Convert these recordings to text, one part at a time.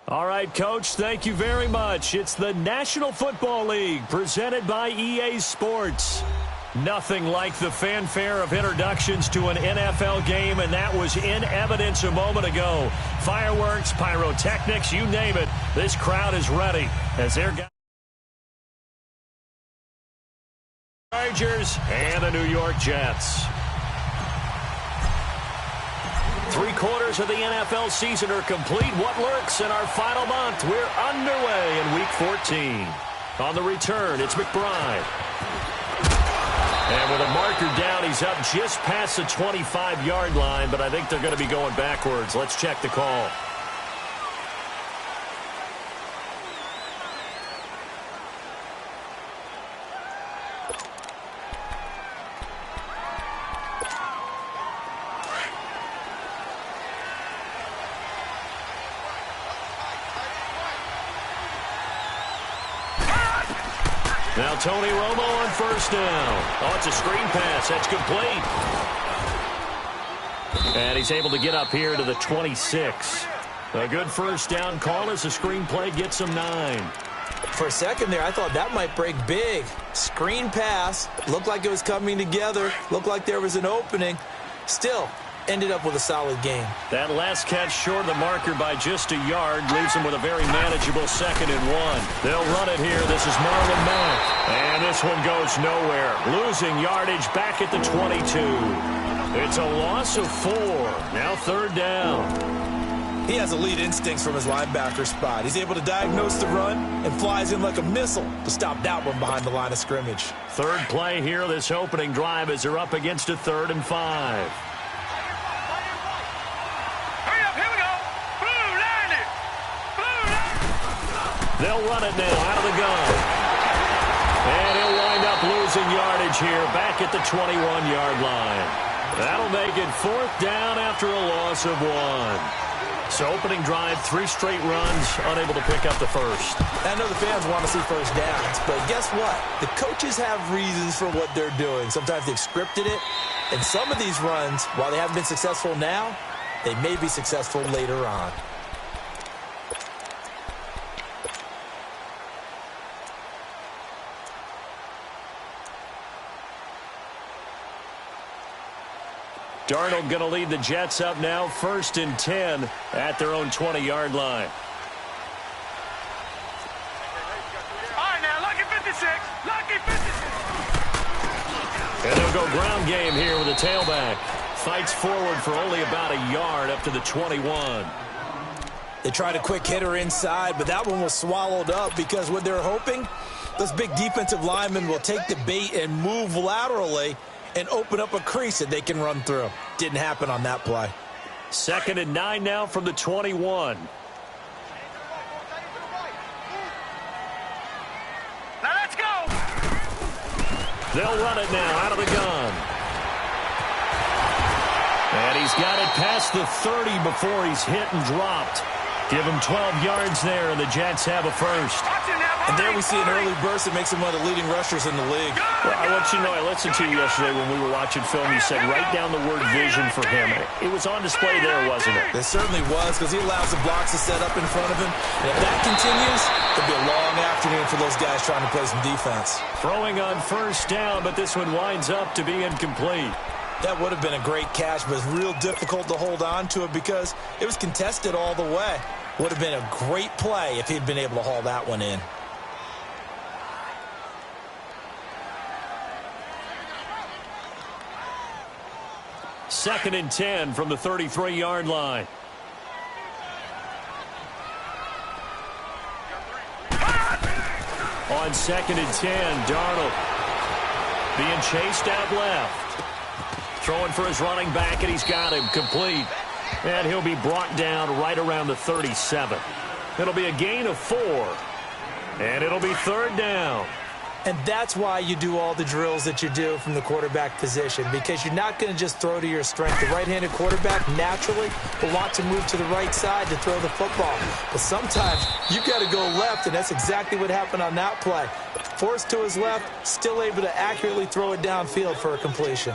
All right, Coach, thank you very much. It's the National Football League presented by EA Sports. Nothing like the fanfare of introductions to an NFL game, and that was in evidence a moment ago. Fireworks, pyrotechnics, you name it. This crowd is ready as they're Chargers and the New York Jets. 3/4 of the NFL season are complete. What lurks in our final month? We're underway in Week 14. On the return, it's McBride. And with a marker down, he's up just past the 25-yard line, but I think they're going to be going backwards. Let's check the call. Now Tony Romo on first down. Oh, it's a screen pass. That's complete. And he's able to get up here to the 26. A good first down call as the screen play gets him 9. For a second there, I thought that might break big. Screen pass. Looked like it was coming together. Looked like there was an opening. Still, ended up with a solid game. That last catch short of the marker by just a yard leaves him with a very manageable 2nd and 1. They'll run it here. This is Marlon Mack. And this one goes nowhere. Losing yardage back at the 22. It's a loss of 4. Now 3rd down. He has elite instincts from his linebacker spot. He's able to diagnose the run and flies in like a missile to stop that one behind the line of scrimmage. 3rd play here, this opening drive, as they're up against a 3rd and 5. They'll run it now out of the gun. And he'll wind up losing yardage here back at the 21-yard line. That'll make it 4th down after a loss of 1. So opening drive, 3 straight runs, unable to pick up the first. I know the fans want to see first downs, but guess what? The coaches have reasons for what they're doing. Sometimes they've scripted it. And some of these runs, while they haven't been successful now, they may be successful later on. Darnold going to lead the Jets up now, 1st and 10 at their own 20-yard line. All right, now, lucky 56. Lucky 56. And they'll go ground game here with a tailback. Fights forward for only about a yard up to the 21. They tried a quick hitter inside, but that one was swallowed up because what they're hoping, those big defensive linemen will take the bait and move laterally and open up a crease that they can run through. Didn't happen on that play. 2nd and 9 now from the 21. Now let's go. They'll run it now out of the gun. And he's got it past the 30 before he's hit and dropped. Give him 12 yards there, and the Jets have a first. And there we see an early burst that makes him one of the leading rushers in the league. Well, I want you to know, I listened to you yesterday when we were watching film. You said write down the word vision for him. It was on display there, wasn't it? It certainly was, because he allows the blocks to set up in front of him. And if that continues, it'll be a long afternoon for those guys trying to play some defense. Throwing on first down, but this one winds up to be incomplete. That would have been a great catch, but it's real difficult to hold on to it because it was contested all the way. Would have been a great play if he'd been able to haul that one in. Second and 10 from the 33-yard line. On 2nd and 10, Darnold being chased out left. Throwing for his running back, and he's got him complete. And he'll be brought down right around the 37. It'll be a gain of 4. And it'll be 3rd down. And that's why you do all the drills that you do from the quarterback position, because you're not going to just throw to your strength. The right-handed quarterback naturally will want to move to the right side to throw the football. But sometimes you got to go left, and that's exactly what happened on that play. Forced to his left, still able to accurately throw it downfield for a completion.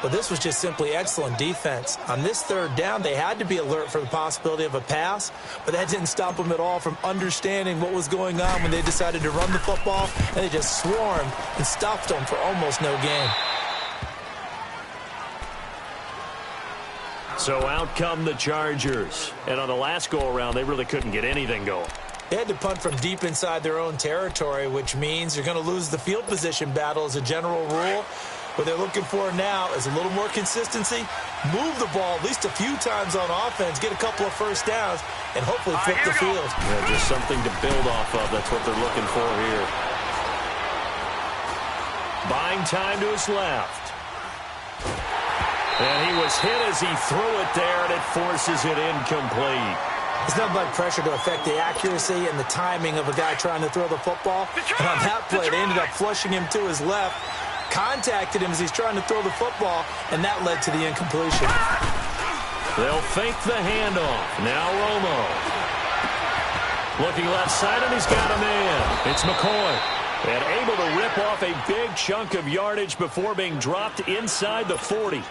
But this was just simply excellent defense. On this third down, they had to be alert for the possibility of a pass, but that didn't stop them at all from understanding what was going on when they decided to run the football, and they just swarmed and stuffed them for almost no gain. So out come the Chargers. And on the last go-around, they really couldn't get anything going. They had to punt from deep inside their own territory, which means you're going to lose the field position battle as a general rule. What they're looking for now is a little more consistency, move the ball at least a few times on offense, get a couple of first downs, and hopefully flip the field. Yeah, just something to build off of. That's what they're looking for here. Buying time to his left. And he was hit as he threw it there, and it forces it incomplete. There's nothing like pressure to affect the accuracy and the timing of a guy trying to throw the football. And on that play, they ended up flushing him to his left, contacted him as he's trying to throw the football, and that led to the incompletion. They'll fake the handoff. Now Romo. Looking left side, and he's got a man. It's McCoy. And able to rip off a big chunk of yardage before being dropped inside the 40.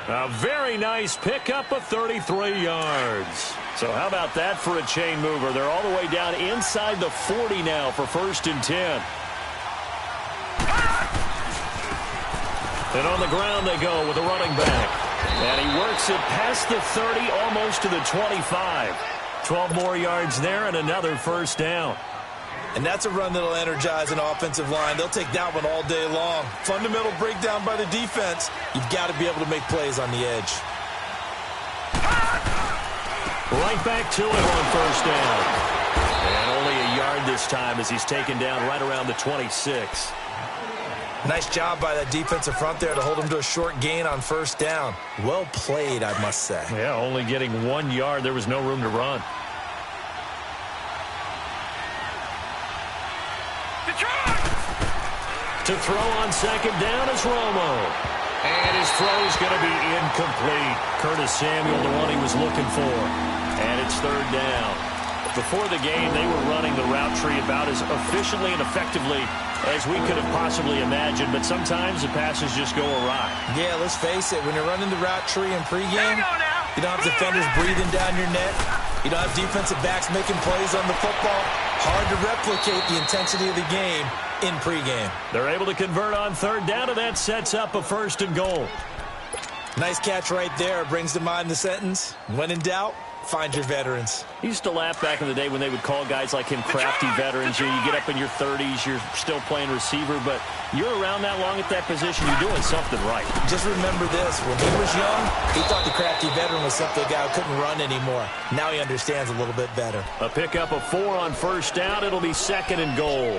A very nice pickup of 33 yards. So how about that for a chain mover? They're all the way down inside the 40 now for 1st and 10. And on the ground they go with a running back. And he works it past the 30, almost to the 25. 12 more yards there and another 1st down. And that's a run that'll energize an offensive line. They'll take that one all day long. Fundamental breakdown by the defense. You've got to be able to make plays on the edge. Right back to it on 1st down. And only a yard this time as he's taken down right around the 26. Nice job by that defensive front there to hold him to a short gain on 1st down. Well played, I must say. Yeah, only getting 1 yard. There was no room to run. To throw on 2nd down is Romo. And his throw is going to be incomplete. Curtis Samuel, the one he was looking for. And it's 3rd down. Before the game, they were running the route tree about as efficiently and effectively as we could have possibly imagined, but sometimes the passes just go awry. Yeah, let's face it, when you're running the route tree in pregame, you don't have defenders breathing down your neck. You don't have defensive backs making plays on the football. Hard to replicate the intensity of the game in pregame. They're able to convert on 3rd down, and that sets up a 1st and goal. Nice catch right there. Brings to mind the sentence, when in doubt, find your veterans. He used to laugh back in the day when they would call guys like him crafty veterans. You get up in your 30s, you're still playing receiver, but you're around that long at that position, you're doing something right. Just remember this. When he was young, he thought the crafty veteran was simply a guy who couldn't run anymore. Now he understands a little bit better. A pickup of 4 on 1st down. It'll be 2nd and goal.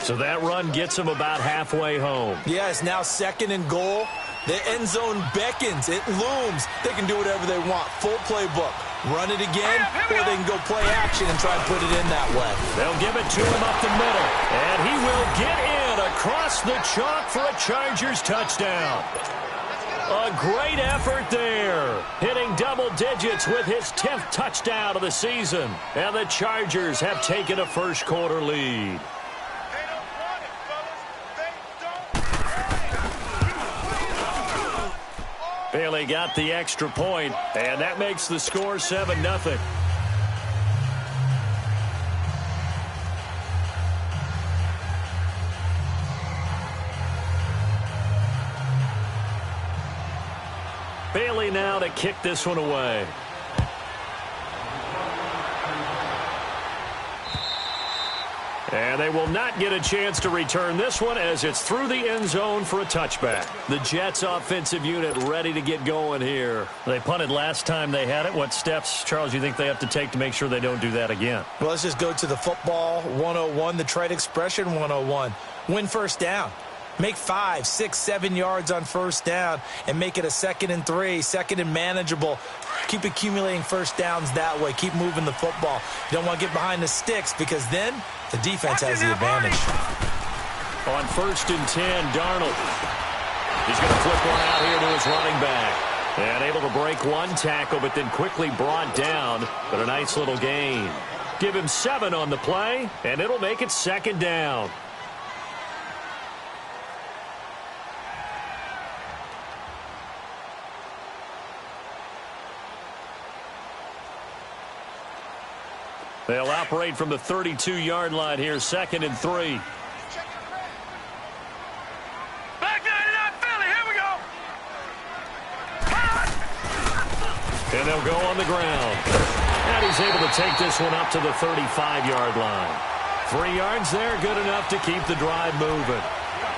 So that run gets him about halfway home. Yeah, it's now 2nd and goal. The end zone beckons. It looms. They can do whatever they want. Full playbook. Run it again, or they can go play action and try and put it in that way. They'll give it to him up the middle. And he will get in across the chalk for a Chargers touchdown. A great effort there. Hitting double digits with his 10th touchdown of the season. And the Chargers have taken a 1st quarter lead. Bailey got the extra point, and that makes the score 7-0. Bailey now to kick this one away. And they will not get a chance to return this one as it's through the end zone for a touchback. The Jets offensive unit ready to get going here. They punted last time they had it. What steps, Charles, you think they have to take to make sure they don't do that again? Well, let's just go to the football 101, the trade expression 101. Win 1st down. Make 5, 6, 7 yards on 1st down and make it a 2nd and 3, 2nd and manageable. Keep accumulating 1st downs that way. Keep moving the football. You don't want to get behind the sticks because then the defense has the advantage. On 1st and 10, Darnold. He's going to flip one out here to his running back. And able to break one tackle, but then quickly brought down. But a nice little gain. Give him 7 on the play, and it'll make it 2nd down. They'll operate from the 32-yard line here, 2nd and 3. Back 99 Philly, here we go. And they'll go on the ground. And he's able to take this one up to the 35-yard line. 3 yards there, good enough to keep the drive moving.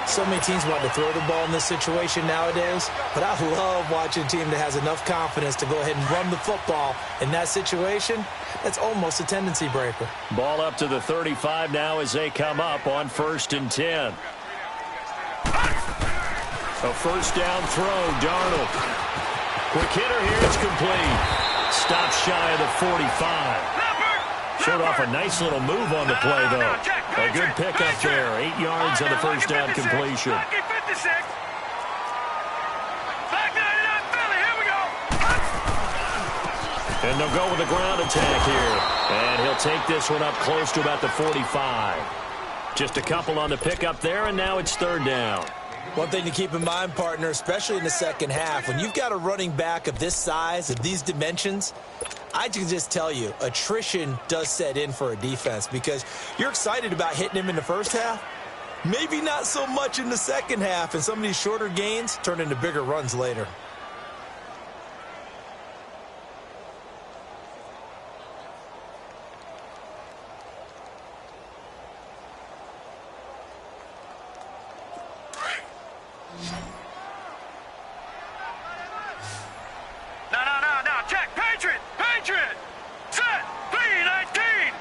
So many teams want to throw the ball in this situation nowadays, but I love watching a team that has enough confidence to go ahead and run the football. In that situation, that's almost a tendency breaker. Ball up to the 35 now as they come up on 1st and 10. A first down throw, Darnold. Quick hitter here, it's complete. Stop shy of the 45. Showed off a nice little move on the play, though. A good pickup there. 8 yards on the first down completion. And they'll go with a ground attack here. And he'll take this one up close to about the 45. Just a couple on the pickup there, and now it's 3rd down. One thing to keep in mind, partner, especially in the second half, when you've got a running back of this size, of these dimensions, I can just tell you, attrition does set in for a defense because you're excited about hitting him in the first half. Maybe not so much in the second half, and some of these shorter gains turn into bigger runs later. No, check, Patriot, set, 319,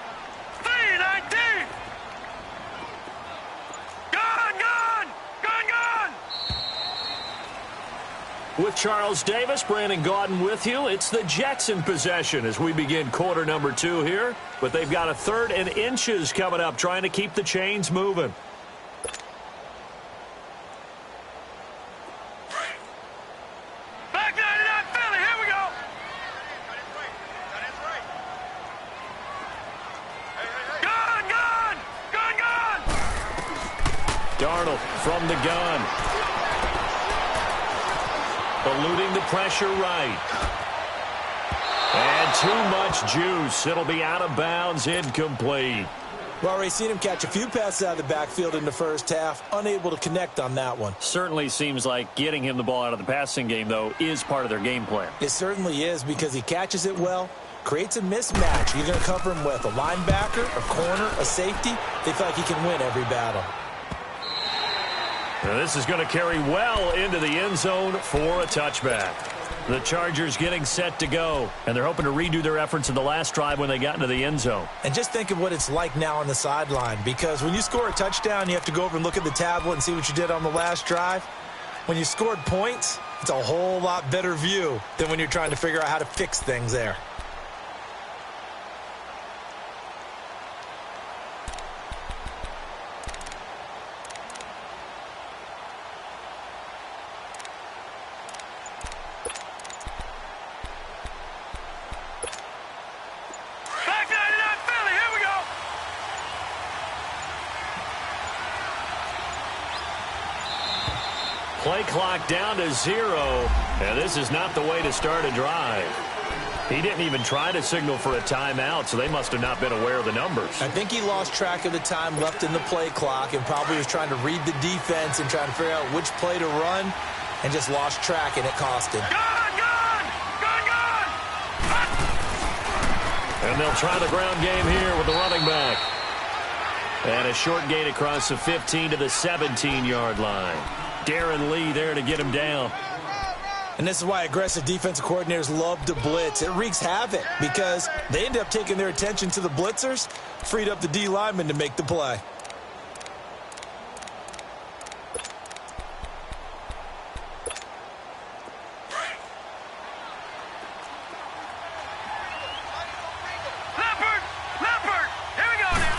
gone. With Charles Davis, Brandon Gaudin with you. It's the Jets in possession as we begin quarter number 2 here. But they've got a 3rd and inches coming up, trying to keep the chains moving. Back 99 Philly, here we go. Gone. Darnold from the gun. Eluding the pressure right. And too much juice. It'll be out of bounds, incomplete. Well, already seen him catch a few passes out of the backfield in the first half. Unable to connect on that one. Certainly seems like getting him the ball out of the passing game, though, is part of their game plan. It certainly is because he catches it well, creates a mismatch. You're going to cover him with a linebacker, a corner, a safety. They feel like he can win every battle. Now this is going to carry well into the end zone for a touchback. The Chargers getting set to go, and they're hoping to redo their efforts in the last drive when they got into the end zone. And just think of what it's like now on the sideline, because when you score a touchdown, you have to go over and look at the tablet and see what you did on the last drive. When you scored points, it's a whole lot better view than when you're trying to figure out how to fix things there. Play clock down to 0, and this is not the way to start a drive. He didn't even try to signal for a timeout, so they must have not been aware of the numbers. I think he lost track of the time left in the play clock and probably was trying to read the defense and trying to figure out which play to run and just lost track, and it cost him. Gone! And they'll try the ground game here with the running back. And a short gain across the 15 to the 17-yard line. Darren Lee there to get him down. And this is why aggressive defensive coordinators love to blitz. It wreaks havoc because they end up taking their attention to the blitzers, freed up the D lineman to make the play. Leopard, here we go now.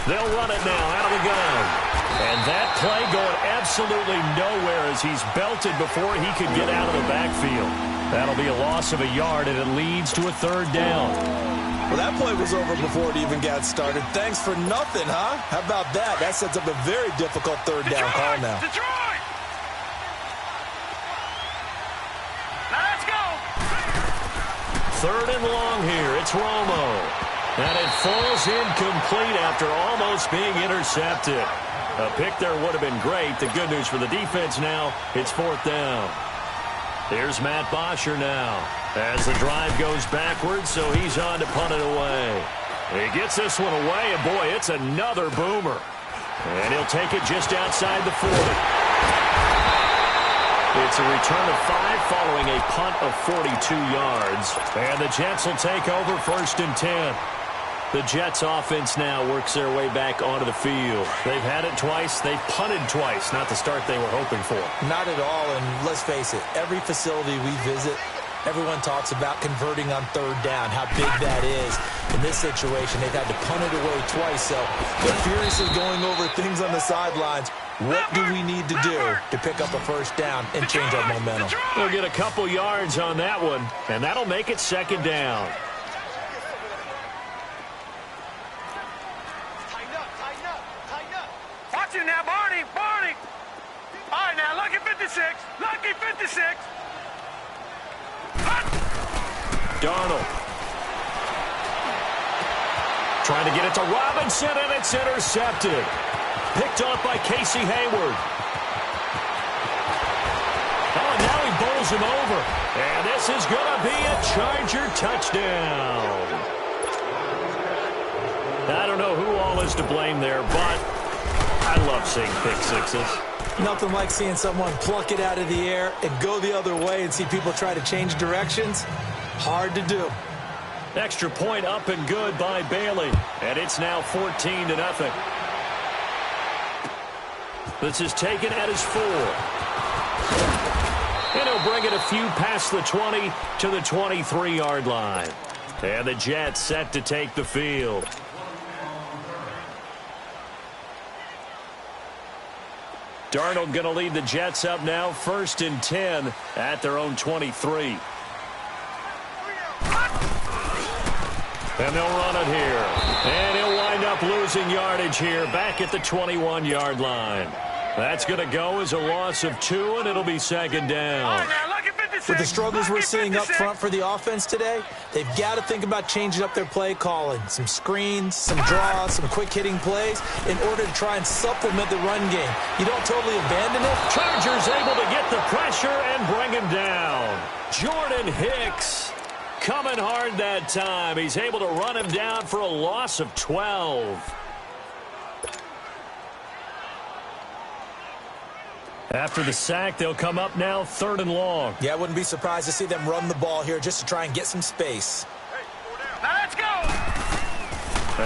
They'll run it now out of the gun. And that play going absolutely nowhere as he's belted before he could get out of the backfield. That'll be a loss of a yard, and it leads to a 3rd down. Well, that play was over before it even got started. Thanks for nothing, huh? How about that? That sets up a very difficult 3rd down call now. Detroit! Now let's go! 3rd and long here. It's Romo. And it falls incomplete after almost being intercepted. A pick there would have been great. The good news for the defense now, it's 4th down. Here's Matt Bosher now as the drive goes backwards, so he's on to punt it away. He gets this one away, and boy, it's another boomer. And he'll take it just outside the 40. It's a return of 5 following a punt of 42 yards. And the Jets will take over 1st and 10. The Jets offense now works their way back onto the field. They've had it twice. They've punted twice. Not the start they were hoping for. Not at all, and let's face it, every facility we visit, everyone talks about converting on 3rd down, how big that is. In this situation, they've had to punt it away twice, so they're furiously going over things on the sidelines. What do we need to do to pick up a 1st down and change our momentum? They'll get a couple yards on that one, and that'll make it 2nd down. Watch it now, Barney. All right, now, lucky 56. Lucky 56. Darnold. Trying to get it to Robinson, and it's intercepted. Picked off by Casey Hayward. Oh, and now he bowls him over. And this is going to be a Charger touchdown. I don't know who all is to blame there, but I love seeing pick sixes. Nothing like seeing someone pluck it out of the air and go the other way and see people try to change directions. Hard to do. Extra point up and good by Bailey. And it's now 14-0. This is taken at his 4. And he'll bring it a few past the 20 to the 23-yard line. And the Jets set to take the field. Darnold going to lead the Jets up now, 1st and 10 at their own 23. And they'll run it here. And he'll wind up losing yardage here back at the 21-yard line. That's going to go as a loss of 2, and it'll be 2nd down. With the struggles we're seeing up front for the offense today, they've got to think about changing up their play calling. Some screens, some draws, some quick-hitting plays in order to try and supplement the run game. You don't totally abandon it. Chargers able to get the pressure and bring him down. Jordan Hicks coming hard that time. He's able to run him down for a loss of 12. After the sack, they'll come up now 3rd and long. Yeah, I wouldn't be surprised to see them run the ball here just to try and get some space. Now let's go.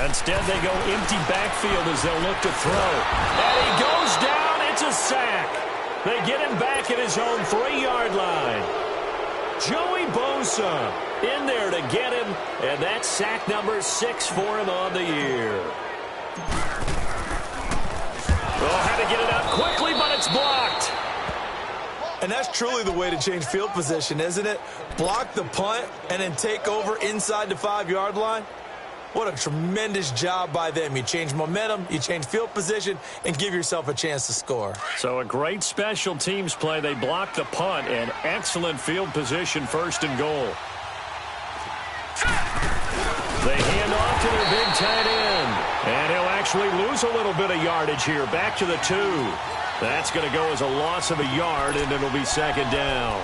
Instead, they go empty backfield as they'll look to throw. And he goes down. It's a sack. They get him back at his own 3-yard line. Joey Bosa in there to get him, and that's sack number 6 for him on the year. Oh, had to get it out quickly, but it's blocked. And that's truly the way to change field position, isn't it? Block the punt and then take over inside the 5-yard line. What a tremendous job by them. You change momentum, you change field position, and give yourself a chance to score. So a great special teams play. They block the punt, and excellent field position, 1st and goal. They hand off to their big tight end. And he'll actually lose a little bit of yardage here. Back to the 2. That's going to go as a loss of a yard, and it'll be 2nd down.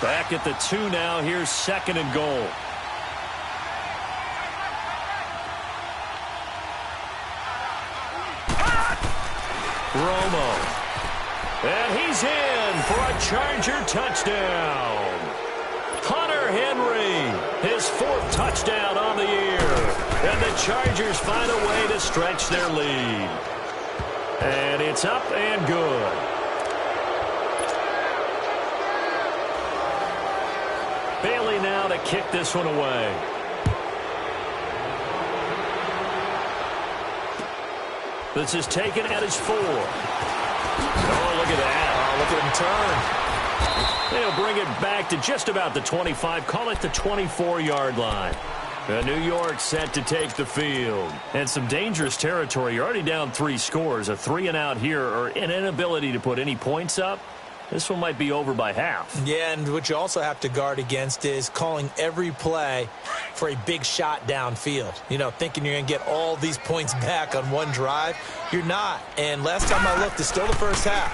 Back at the 2 now. Here's 2nd and goal. Romo. And he's in for a Charger touchdown. Hunter Henry, his 4th touchdown on the year. And the Chargers find a way to stretch their lead. And it's up and good. Bailey now to kick this one away. This is taken at his 4. Oh, look at that. Oh, look at him turn. They'll bring it back to just about the 25. Call it the 24-yard line. New York set to take the field. And some dangerous territory. You're already down 3 scores. A 3-and-out here or an inability to put any points up. This one might be over by half. Yeah, and what you also have to guard against is calling every play for a big shot downfield. You know, thinking you're going to get all these points back on one drive. You're not. And last time I looked, it's still the first half.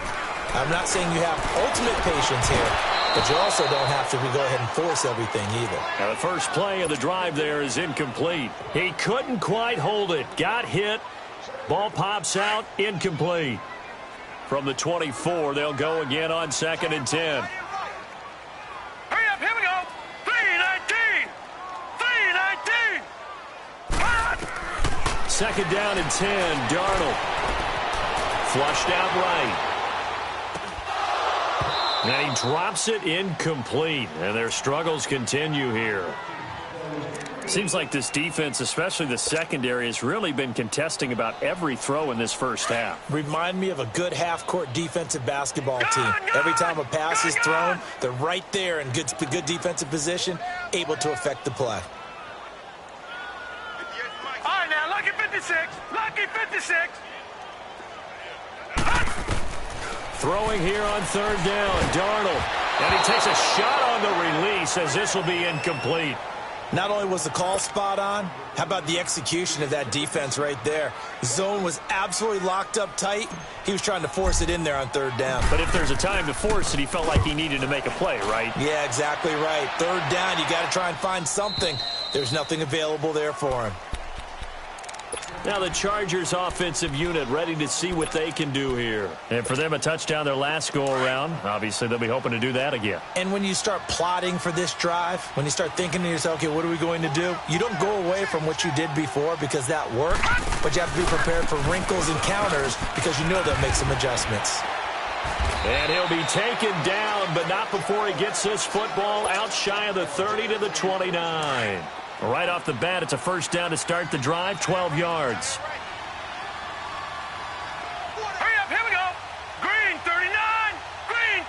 I'm not saying you have ultimate patience here, but you also don't have to go ahead and force everything either. Now the first play of the drive there is incomplete. He couldn't quite hold it. Got hit. Ball pops out. Incomplete. From the 24, they'll go again on 2nd and 10. Hurry up, here we go. 3-19. 3-19. 2nd down and 10. Darnold. Flushed out right. And he drops it incomplete. And their struggles continue here. Seems like this defense, especially the secondary, has really been contesting about every throw in this first half. Remind me of a good half-court defensive basketball team. Every time a pass is thrown, they're right there in good defensive position, able to affect the play. All right, now, lucky 56. Lucky 56. Throwing here on 3rd down, Darnold. And he takes a shot on the release as this will be incomplete. Not only was the call spot on, how about the execution of that defense right there? Zone was absolutely locked up tight. He was trying to force it in there on 3rd down. But if there's a time to force it, he felt like he needed to make a play, right? Yeah, exactly right. 3rd down, you got to try and find something. There's nothing available there for him. Now the Chargers offensive unit ready to see what they can do here. And for them, a touchdown their last go-around. Obviously, they'll be hoping to do that again. And when you start plotting for this drive, when you start thinking to yourself, okay, what are we going to do? You don't go away from what you did before because that worked, but you have to be prepared for wrinkles and counters because you know they'll make some adjustments. And he'll be taken down, but not before he gets this football out shy of the 30 to the 29. Right off the bat, it's a 1st down to start the drive, 12 yards. Hurry up, here we go. Green 39. Green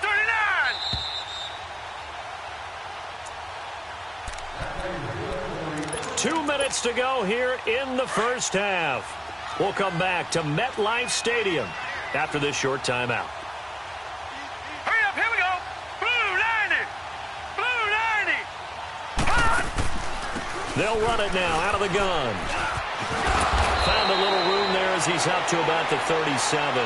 39. 2 minutes to go here in the first half. We'll come back to MetLife Stadium after this short timeout. Hurry up, here we go. Blue 90. Blue 90. They'll run it now out of the gun. Found a little room there as he's up to about the 37.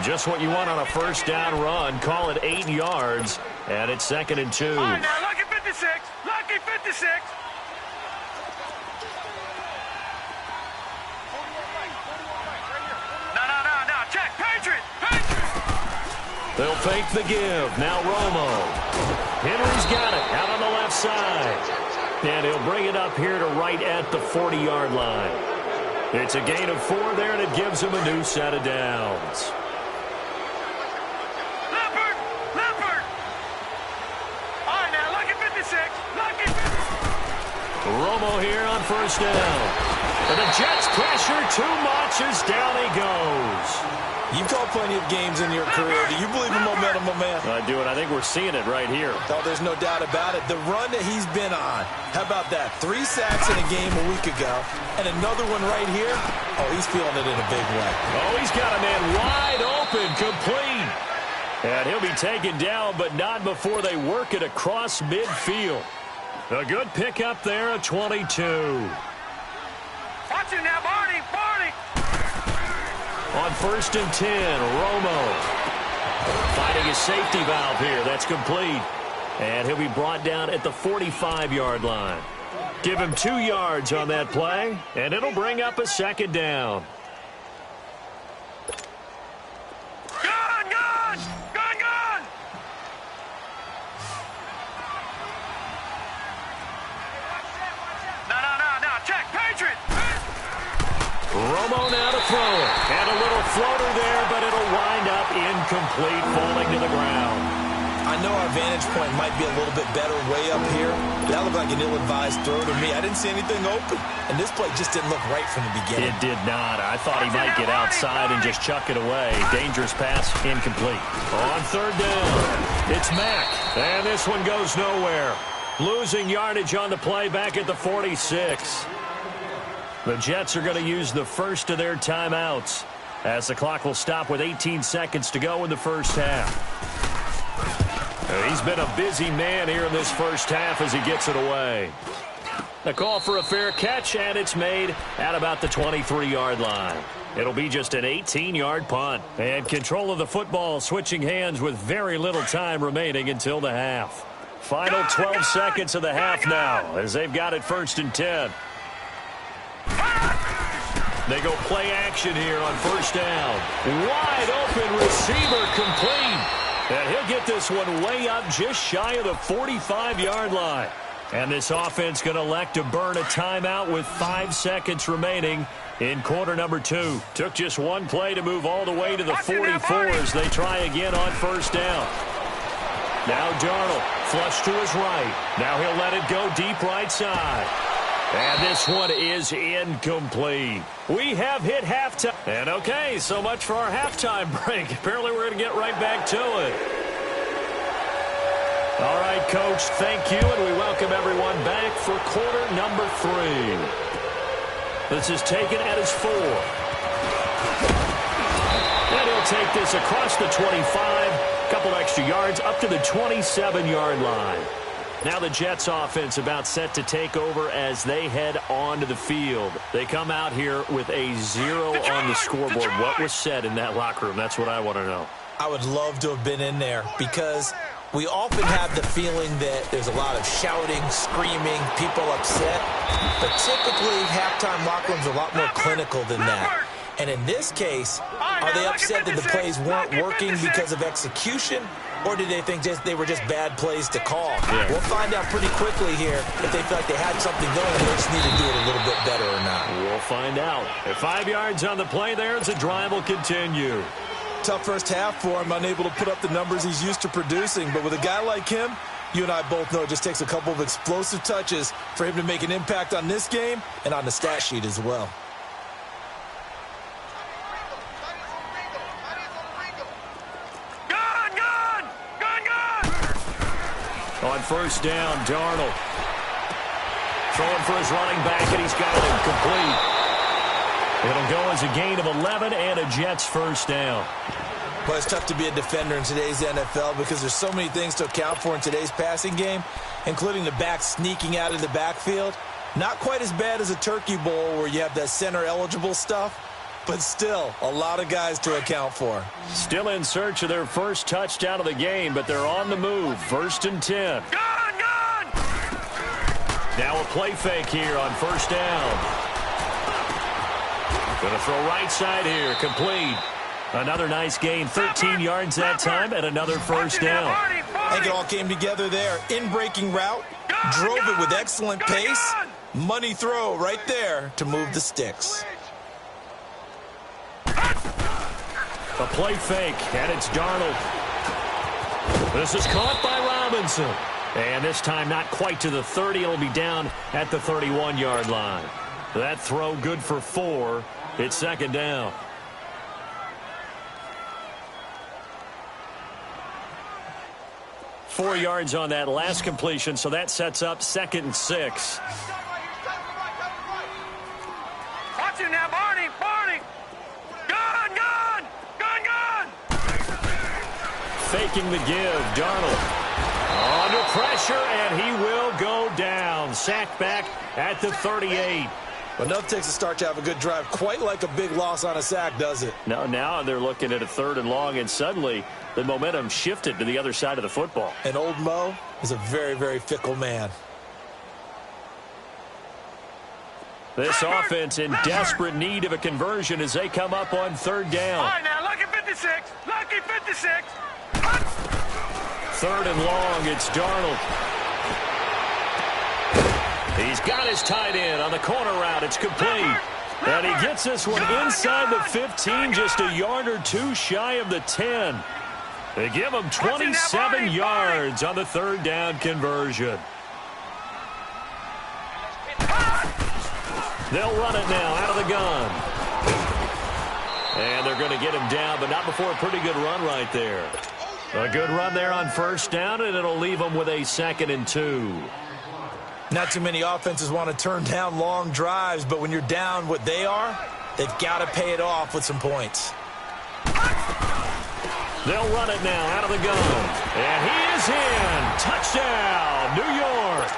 Just what you want on a 1st down run. Call it 8 yards, and it's 2nd and 2. All right, now, lucky 56. Lucky 56. No. Check. Patriot. They'll fake the give. Now Romo. Henry's got it out on the left side. And he'll bring it up here to right at the 40-yard line. It's a gain of 4 there, and it gives him a new set of downs. Leopard. All right, now, lucky 56. Lucky 56. Romo here on 1st down. And the Jets pressure too much as down he goes. You've called plenty of games in your career. Do you believe in momentum, my man? I do, and I think we're seeing it right here. Oh, there's no doubt about it. The run that he's been on. How about that? 3 sacks in a game a week ago, and another one right here. Oh, he's feeling it in a big way. Oh, he's got a man wide open, complete. And he'll be taken down, but not before they work it across midfield. A good pickup there at 22. Watch it now, Barney. On 1st and 10, Romo finding his safety valve here. That's complete. And he'll be brought down at the 45-yard line. Give him 2 yards on that play, and it'll bring up a 2nd down. Gun! No. Check. Patriot. Romo now to throw it. And a little floater there, but it'll wind up incomplete, falling to the ground. I know our vantage point might be a little bit better way up here. That looked like an ill-advised throw to me. I didn't see anything open. And this play just didn't look right from the beginning. It did not. I thought he might get outside and just chuck it away. Dangerous pass, incomplete. On 3rd down, it's Mack. And this one goes nowhere. Losing yardage on the play back at the 46. The Jets are going to use the first of their timeouts as the clock will stop with 18 seconds to go in the first half. He's been a busy man here in this first half as he gets it away. A call for a fair catch, and it's made at about the 23-yard line. It'll be just an 18-yard punt. And control of the football switching hands with very little time remaining until the half. Final 12 seconds of the half now as they've got it 1st and 10. They go play action here on 1st down. Wide open receiver complete. And he'll get this one way up just shy of the 45-yard line. And this offense going to elect to burn a timeout with 5 seconds remaining in quarter number 2. Took just one play to move all the way to the 44 as they try again on 1st down. Now Darnold, flush to his right. Now he'll let it go deep right side. And this one is incomplete. We have hit halftime. And okay, so much for our halftime break. Apparently we're going to get right back to it. All right, Coach, thank you, and we welcome everyone back for quarter number 3. This is taken at his 4. And he'll take this across the 25, a couple extra yards, up to the 27-yard line. Now the Jets offense about set to take over as they head onto the field. They come out here with a 0 on the scoreboard. What was said in that locker room? That's what I want to know. I would love to have been in there because we often have the feeling that there's a lot of shouting, screaming, people upset. But typically, halftime locker rooms are a lot more clinical than that. And in this case, are they upset that the plays weren't working because of execution? Or did they think they were just bad plays to call? Yeah. We'll find out pretty quickly here if they feel like they had something going and they just need to do it a little bit better or not. We'll find out. At 5 yards on the play there as the drive will continue. Tough first half for him, unable to put up the numbers he's used to producing. But with a guy like him, you and I both know it just takes a couple of explosive touches for him to make an impact on this game and on the stat sheet as well. On 1st down, Darnold throwing for his running back, and he's got it complete. It'll go as a gain of 11 and a Jets 1st down. Well, it's tough to be a defender in today's NFL because there's so many things to account for in today's passing game, including the back sneaking out of the backfield. Not quite as bad as a Turkey Bowl where you have that center-eligible stuff, but still a lot of guys to account for. Still in search of their first touchdown of the game, but they're on the move. 1st and 10. Gone! Now a play fake here on 1st down. Going to throw right side here, complete. Another nice gain, 13 yards that time, and another 1st down. I think it all came together there. In-breaking route, drove it with excellent pace. Money throw right there to move the sticks. A play fake, and it's Darnold. This is caught by Robinson. And this time not quite to the 30. It'll be down at the 31-yard line. That throw good for 4. It's 2nd down. Four yards on that last completion, so that sets up 2nd and 6. Watch him now, Barney! Gone! Faking the give, Darnold. Under pressure, and he will go down. Sacked back at the 38. Enough takes a start to have a good drive. Quite like a big loss on a sack, does it? No, now they're looking at a 3rd and long, and suddenly the momentum shifted to the other side of the football. And old Mo is a very, very fickle man. This offense in desperate need of a conversion as they come up on 3rd down. All right, now, lucky 56. Lucky 56. 3rd and long, it's Darnold. He's got his tight end on the corner route. It's complete. And he gets this one inside the 15, just a yard or 2 shy of the 10. They give him 27 yards on the 3rd down conversion. They'll run it now out of the gun. And they're going to get him down, but not before a pretty good run right there. A good run there on 1st down, and it'll leave them with a 2nd and 2. Not too many offenses want to turn down long drives, but when you're down what they are, they've got to pay it off with some points. They'll run it now out of the gun. And he is in. Touchdown, New York.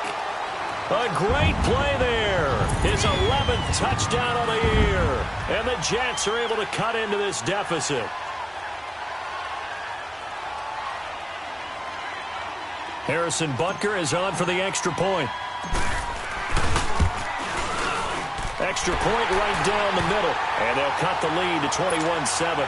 A great play there. His 11th touchdown of the year. And the Jets are able to cut into this deficit. Harrison Butker is on for the extra point. Extra point right down the middle. And they'll cut the lead to 21-7.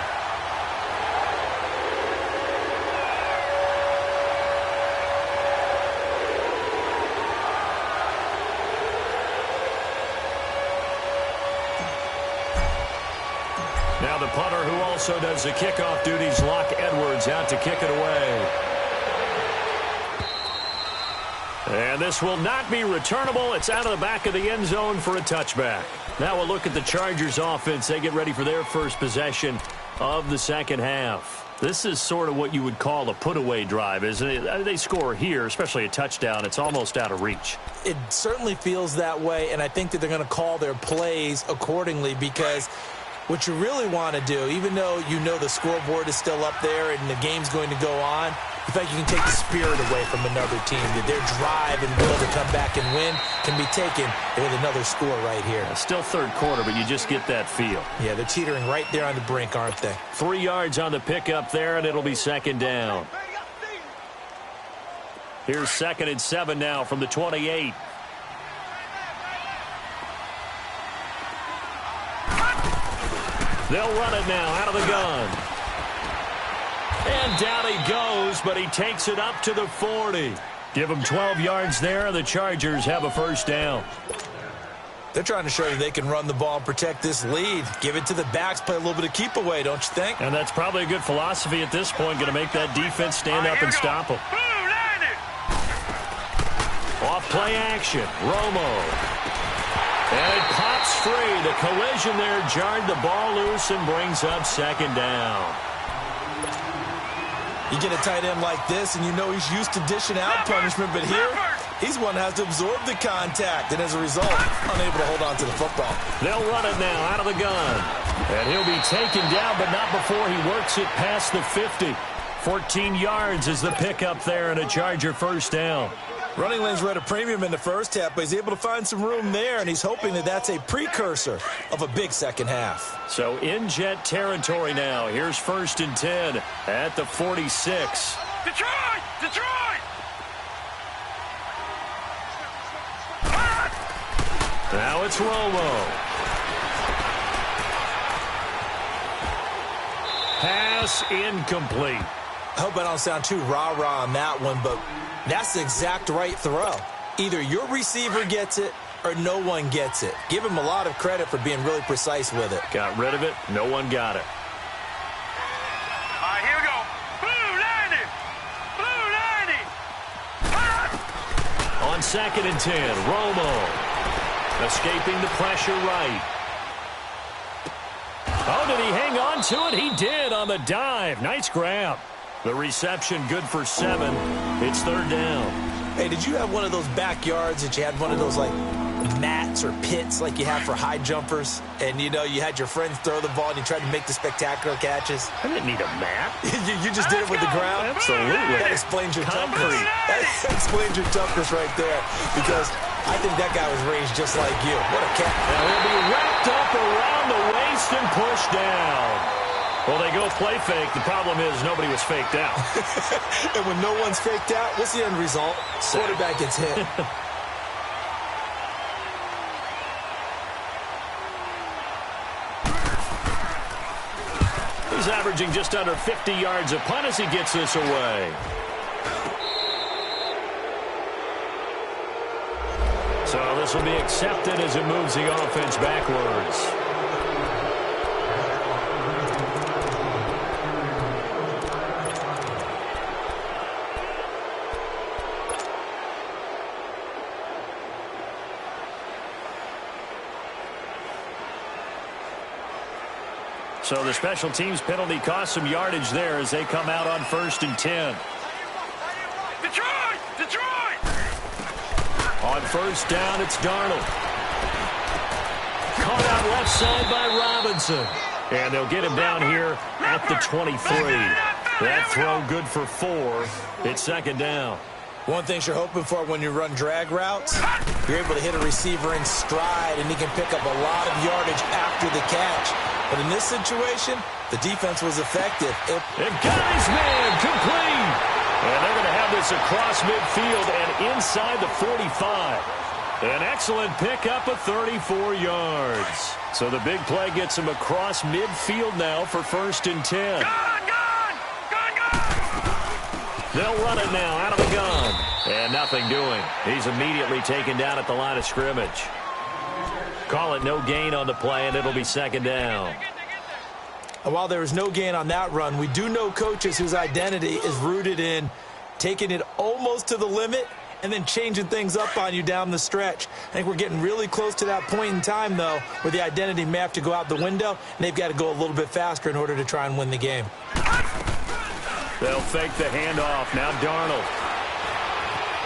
Now the punter, who also does the kickoff duties, Locke Edwards, out to kick it away. And this will not be returnable. It's out of the back of the end zone for a touchback. Now we'll look at the Chargers offense. They get ready for their first possession of the second half. This is sort of what you would call a put-away drive, isn't it? They score here, especially a touchdown. It's almost out of reach. It certainly feels that way, and I think that they're going to call their plays accordingly, because what you really want to do, even though you know the scoreboard is still up there and the game's going to go on, in fact, you can take the spirit away from another team. That their drive and will to come back and win can be taken with another score right here. Still third quarter, but you just get that feel. Yeah, they're teetering right there on the brink, aren't they? 3 yards on the pickup there, and it'll be second down. Here's 2nd and 7 now from the 28. They'll run it now out of the gun. And down he goes, but he takes it up to the 40. Give him 12 yards there, and the Chargers have a first down. They're trying to show you they can run the ball and protect this lead. Give it to the backs, play a little bit of keep away, don't you think? And that's probably a good philosophy at this point, going to make that defense stand up and stop them. Off play action, Romo. And it pops free. The collision there jarred the ball loose and brings up second down. You get a tight end like this, and you know he's used to dishing out punishment, but here, he's one that has to absorb the contact, and as a result, unable to hold on to the football. They'll run it now out of the gun. And he'll be taken down, but not before he works it past the 50. 14 yards is the pickup there, and a Charger first down. Running lanes were at a premium in the first half, but he's able to find some room there, and he's hoping that that's a precursor of a big second half. So in Jet territory now. Here's 1st and 10 at the 46. Detroit! Detroit! Now it's Romo. Pass incomplete. I hope I don't sound too rah-rah on that one, but that's the exact right throw. Either your receiver gets it or no one gets it. Give him a lot of credit for being really precise with it. Got rid of it. No one got it. All right, here we go. Blue 90! Blue 90! On 2nd and 10, Romo escaping the pressure right. Oh, did he hang on to it? He did on the dive. Nice grab. The reception good for 7. It's 3rd down. Hey, did you have one of those backyards that you had one of those, like, mats or pits like you have for high jumpers? And, you know, you had your friends throw the ball and you tried to make the spectacular catches? I didn't need a mat. you just did it with the ground? Absolutely. That explains your Concrete. toughness. That explains your toughness right there. Because I think that guy was raised just like you. What a cat. Now he'll be wrapped up around the waist and pushed down. Well, they go play fake. The problem is nobody was faked out. And when no one's faked out, what's the end result? Quarterback gets hit. He's averaging just under 50 yards a punt as he gets this away. So this will be accepted as it moves the offense backwards. So the special teams penalty cost some yardage there as they come out on 1st and 10. Detroit! Detroit! On 1st down, it's Darnold. Caught out left side by Robinson. And they'll get him down here at the 23. That throw good for 4. It's 2nd down. One thing you're hoping for when you run drag routes, you're able to hit a receiver in stride, and he can pick up a lot of yardage after the catch. But in this situation, the defense was effective. It got his man complete. And they're going to have this across midfield and inside the 45. An excellent pickup of 34 yards. So the big play gets him across midfield now for 1st and 10. They'll run it now out of the gun. And nothing doing. He's immediately taken down at the line of scrimmage. Call it no gain on the play, and it'll be 2nd down. And while there was no gain on that run, we do know coaches whose identity is rooted in taking it almost to the limit and then changing things up on you down the stretch. I think we're getting really close to that point in time, though, where the identity may have to go out the window, and they've got to go a little bit faster in order to try and win the game. They'll fake the handoff. Now Darnold.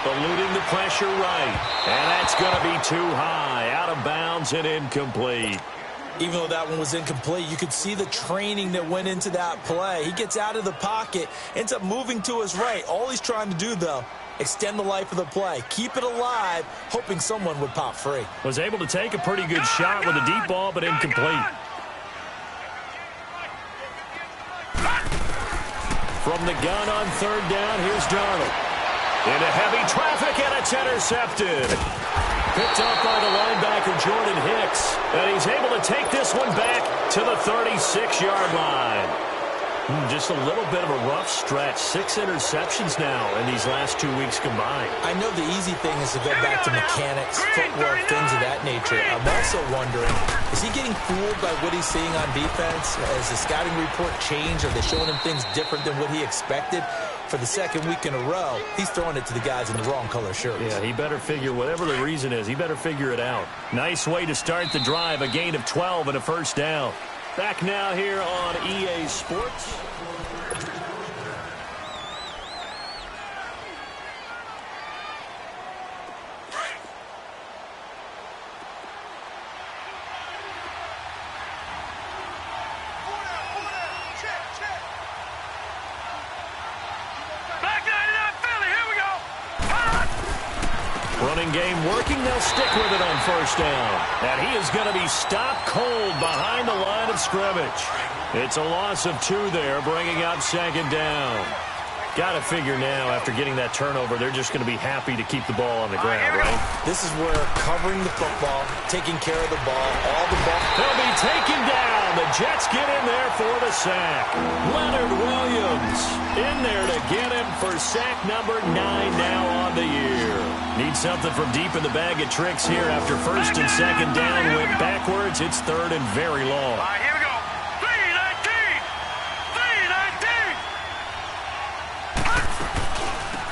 Eluding the pressure right. And that's going to be too high. Out of bounds and incomplete. Even though that one was incomplete, you could see the training that went into that play. He gets out of the pocket, ends up moving to his right. All he's trying to do, though, extend the life of the play. Keep it alive, hoping someone would pop free. Was able to take a pretty good shot with a deep ball, but incomplete. From the gun on 3rd down, here's Darnold. Into heavy traffic, and it's intercepted. Picked up by the linebacker, Jordan Hicks. And he's able to take this one back to the 36-yard line. Just a little bit of a rough stretch. 6 interceptions now in these last 2 weeks combined. I know the easy thing is to go back to mechanics, footwork, things of that nature. I'm also wondering, is he getting fooled by what he's seeing on defense? Has the scouting report changed? Are they showing him things different than what he expected? For the 2nd week in a row, he's throwing it to the guys in the wrong color shirts. Yeah, he better figure, whatever the reason is, he better figure it out. Nice way to start the drive, a gain of 12 and a 1st down. Back now here on EA Sports. Running game working. They'll stick with it on 1st down. And he is going to be stopped cold behind the line of scrimmage. It's a loss of 2 there, bringing up 2nd down. Got to figure now, after getting that turnover, they're just going to be happy to keep the ball on the ground, right? This is where covering the football, taking care of the ball, all the ball. They'll be taken down. The Jets get in there for the sack. Leonard Williams in there to get him for sack number 9 now on the year. Need something from deep in the bag of tricks here after 1st and 2nd down. Went backwards. It's 3rd and very long. All right, here we go. 3-19.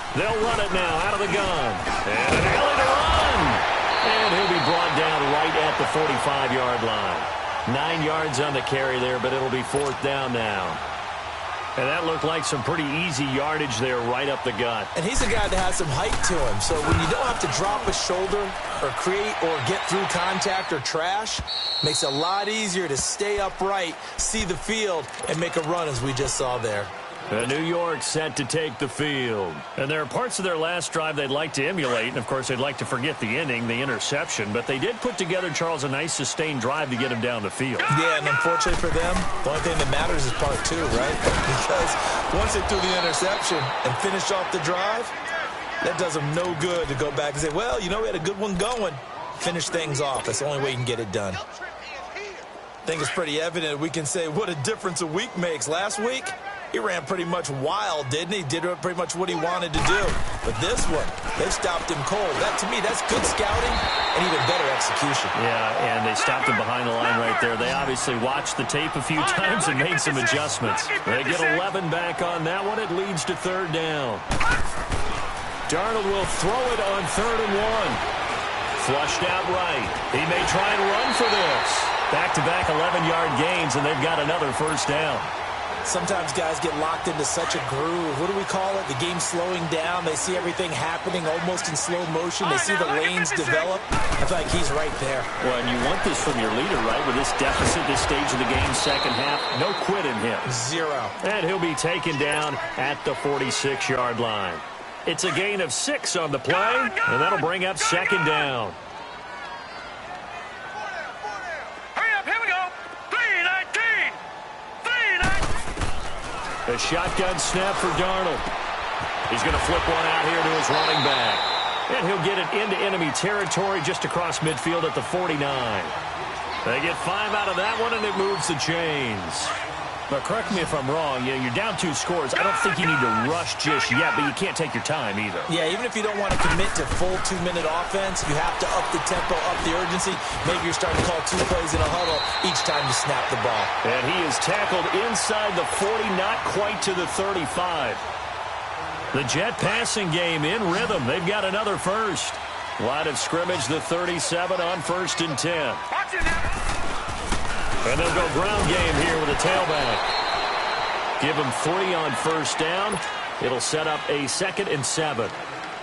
3-19. They'll run it now out of the gun. And an alley to run. And he'll be brought down right at the 45-yard line. 9 yards on the carry there, but it'll be 4th down now. And that looked like some pretty easy yardage there right up the gut. And he's a guy that has some height to him. So when you don't have to drop a shoulder or create or get through contact or trash, makes it a lot easier to stay upright, see the field, and make a run as we just saw there. And New York set to take the field. And there are parts of their last drive they'd like to emulate. And, of course, they'd like to forget the inning, the interception. But they did put together, Charles, a nice sustained drive to get him down the field. Yeah, and unfortunately for them, the only thing that matters is part 2, right? Because once they threw the interception and finished off the drive, that does them no good to go back and say, well, you know, we had a good one going. Finish things off. That's the only way you can get it done. I think it's pretty evident we can say what a difference a week makes. Last week, he ran pretty much wild, didn't he? Did pretty much what he wanted to do. But this one, they stopped him cold. That, to me, that's good scouting and even better execution. Yeah, and they stopped him behind the line right there. They obviously watched the tape a few times and made some adjustments. They get 11 back on that one. It leads to 3rd down. Darnold will throw it on 3rd and 1. Flushed out right. He may try and run for this. Back-to-back 11-yard gains, and they've got another 1st down. Sometimes guys get locked into such a groove. What do we call it? The game slowing down. They see everything happening almost in slow motion. They see the lanes develop. I feel like he's right there. Well, and you want this from your leader, right? With this deficit, this stage of the game, 2nd half, no quit in him. 0. And he'll be taken down at the 46-yard line. It's a gain of 6 on the play, and that'll bring up second down. Hurry up, here we go. 3-19. 3-19. A shotgun snap for Darnold. He's going to flip one out here to his running back. And he'll get it into enemy territory just across midfield at the 49. They get 5 out of that one, and it moves the chains. But correct me if I'm wrong, you're down 2 scores. I don't think you need to rush just yet, but you can't take your time either. Yeah, even if you don't want to commit to full 2-minute offense, you have to up the tempo, up the urgency. Maybe you're starting to call 2 plays in a huddle each time you snap the ball. And he is tackled inside the 40, not quite to the 35. The Jet passing game in rhythm. They've got another first. Line of scrimmage, the 37 on 1st and 10. Watch it now. And they'll go ground game here with a tailback. Give him 3 on 1st down. It'll set up a 2nd and 7.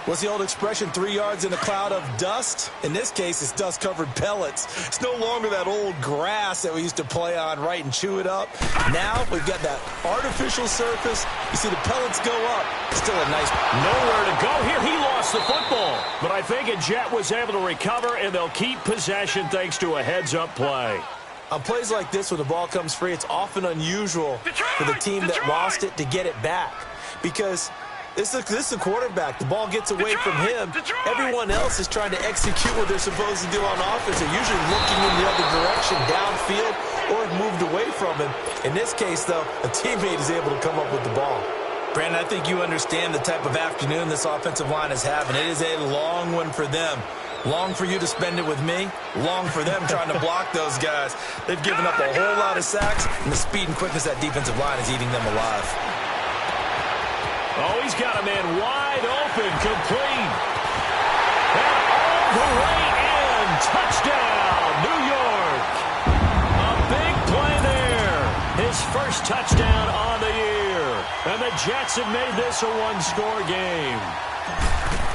What's the old expression, 3 yards in a cloud of dust? In this case, it's dust-covered pellets. It's no longer that old grass that we used to play on, right, and chew it up. Now we've got that artificial surface. You see the pellets go up. Still a nice... Nowhere to go here. He lost the football. But I think a Jet was able to recover, and they'll keep possession thanks to a heads-up play. On plays like this, when the ball comes free, it's often unusual for the team that lost it to get it back. Because this is a quarterback. The ball gets away from him. Everyone else is trying to execute what they're supposed to do on offense. They're usually looking in the other direction, downfield, or have moved away from him. In this case, though, a teammate is able to come up with the ball. Brandon, I think you understand the type of afternoon this offensive line is having. It is a long one for them. Long for you to spend it with me. Long for them trying to block those guys. They've given up a whole lot of sacks, and the speed and quickness of that defensive line is eating them alive. Oh, he's got a man wide open, complete. And all the way in. Touchdown, New York. A big play there. His first touchdown on the year. And the Jets have made this a one-score game.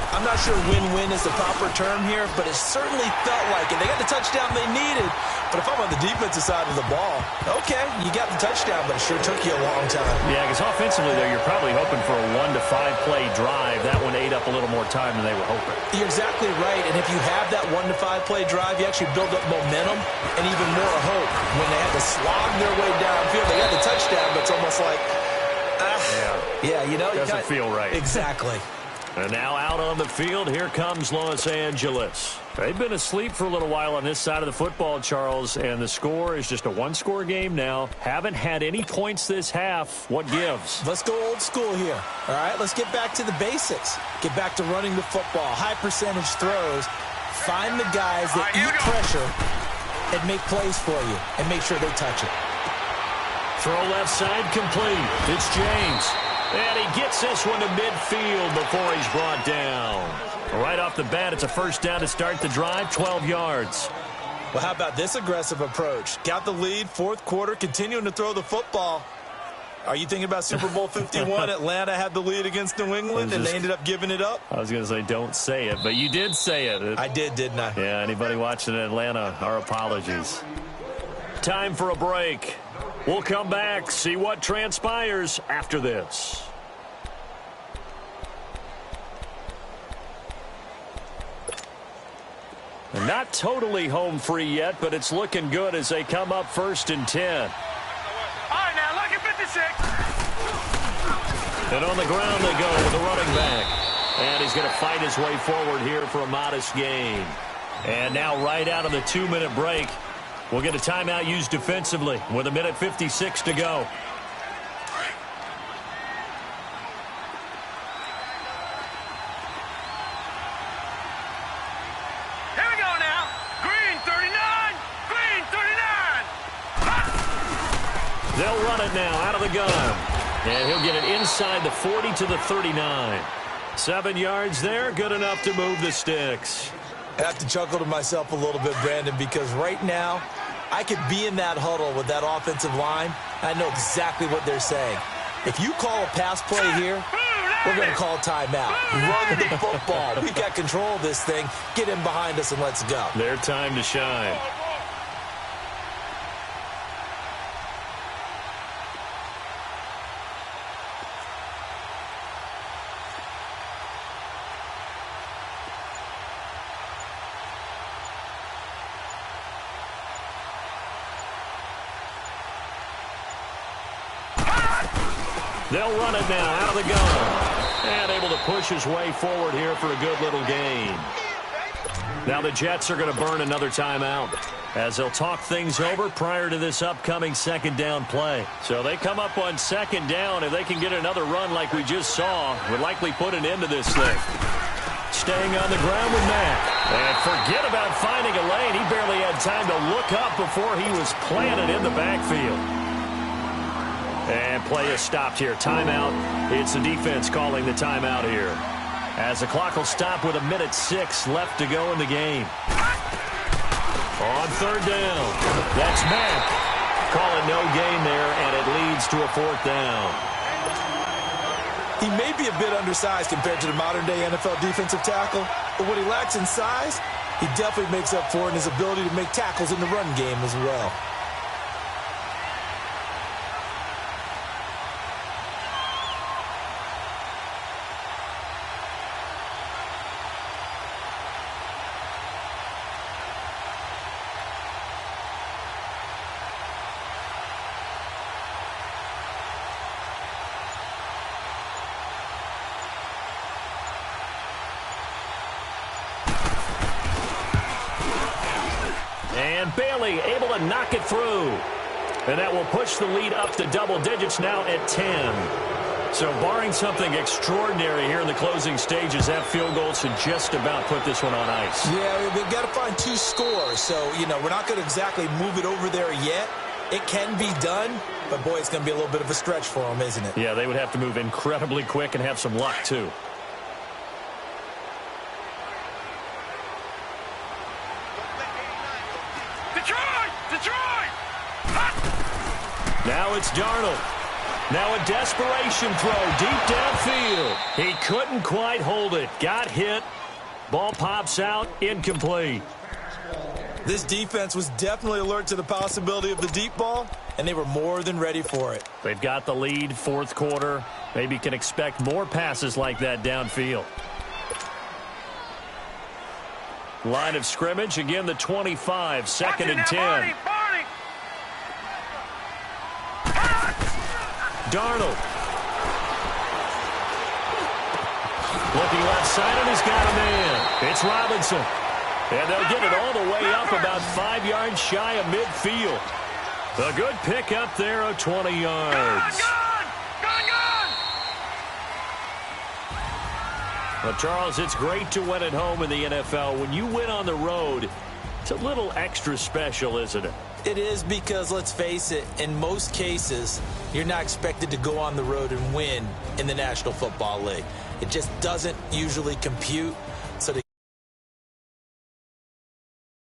I'm not sure win-win is the proper term here, but it certainly felt like it. They got the touchdown they needed, but if I'm on the defensive side of the ball, okay, you got the touchdown, but it sure took you a long time. Yeah, because offensively, though, you're probably hoping for a 1 to 5 play drive. That one ate up a little more time than they were hoping. You're exactly right, and if you have that 1 to 5 play drive, you actually build up momentum and even more hope. When they had to slog their way downfield, they got the touchdown, but it's almost like, Doesn't feel right. Exactly. And now out on the field, here comes Los Angeles. They've been asleep for a little while on this side of the football, Charles, and the score is just a one-score game now. Haven't had any points this half. What gives? Let's go old school here. All right, let's get back to the basics. Get back to running the football, high percentage throws. Find the guys that eat pressure and make plays for you and make sure they touch it. Throw left side complete. It's James. And he gets this one to midfield before he's brought down. Right off the bat, it's a first down to start the drive, 12 yards. Well, how about this aggressive approach? Got the lead, fourth quarter, continuing to throw the football. Are you thinking about Super Bowl 51? Atlanta had the lead against New England, and they ended up giving it up? I was going to say don't say it, but you did say it. I did, didn't I? Yeah, anybody watching in Atlanta, our apologies. Time for a break. We'll come back, see what transpires after this. Not totally home free yet, but it's looking good as they come up 1st and 10. All right, now, lucky 56. And on the ground they go with the running back. And he's going to fight his way forward here for a modest gain. And now right out of the 2-minute break, we'll get a timeout used defensively with 1:56 to go. Here we go now. Green 39. Green 39. They'll run it now out of the gun. And he'll get it inside the 40 to the 39. 7 yards there, good enough to move the sticks. I have to chuckle to myself a little bit, Brandon, because right now, I could be in that huddle with that offensive line. I know exactly what they're saying. If you call a pass play here, we're going to call timeout. Run the football. We've got control of this thing. Get in behind us and let's go. Their time to shine. They'll run it now out of the gun. And able to push his way forward here for a good little gain. Now the Jets are going to burn another timeout as they'll talk things over prior to this upcoming second down play. So they come up on second down. If they can get another run like we just saw, would likely put an end to this thing. Staying on the ground with Mack. And forget about finding a lane. He barely had time to look up before he was planted in the backfield. And play is stopped here. Timeout. It's the defense calling the timeout here, as the clock will stop with 1:06 left to go in the game. On third down, that's Mack. Call it no gain there, and it leads to a fourth down. He may be a bit undersized compared to the modern-day NFL defensive tackle, but what he lacks in size, he definitely makes up for in his ability to make tackles in the run game as well. And Bailey able to knock it through. And that will push the lead up to double digits now at 10. So barring something extraordinary here in the closing stages, that field goal should just about put this one on ice. Yeah, we've got to find 2 scores. So, we're not going to exactly move it over there yet. It can be done, but, boy, it's going to be a little bit of a stretch for them, isn't it? Yeah, they would have to move incredibly quick and have some luck, too. Detroit! Now it's Darnold. Now a desperation throw deep downfield. He couldn't quite hold it. Got hit. Ball pops out. Incomplete. This defense was definitely alert to the possibility of the deep ball, and they were more than ready for it. They've got the lead, fourth quarter. Maybe can expect more passes like that downfield. Line of scrimmage, again the 25, second and 10. Darnold. Looking left side, and he's got a man. It's Robinson. And they'll get it all the way up about 5 yards shy of midfield. A good pick up there of 20 yards. Well, Charles, it's great to win at home in the NFL. When you win on the road, it's a little extra special, isn't it? It is, because, let's face it, in most cases, you're not expected to go on the road and win in the National Football League. It just doesn't usually compute.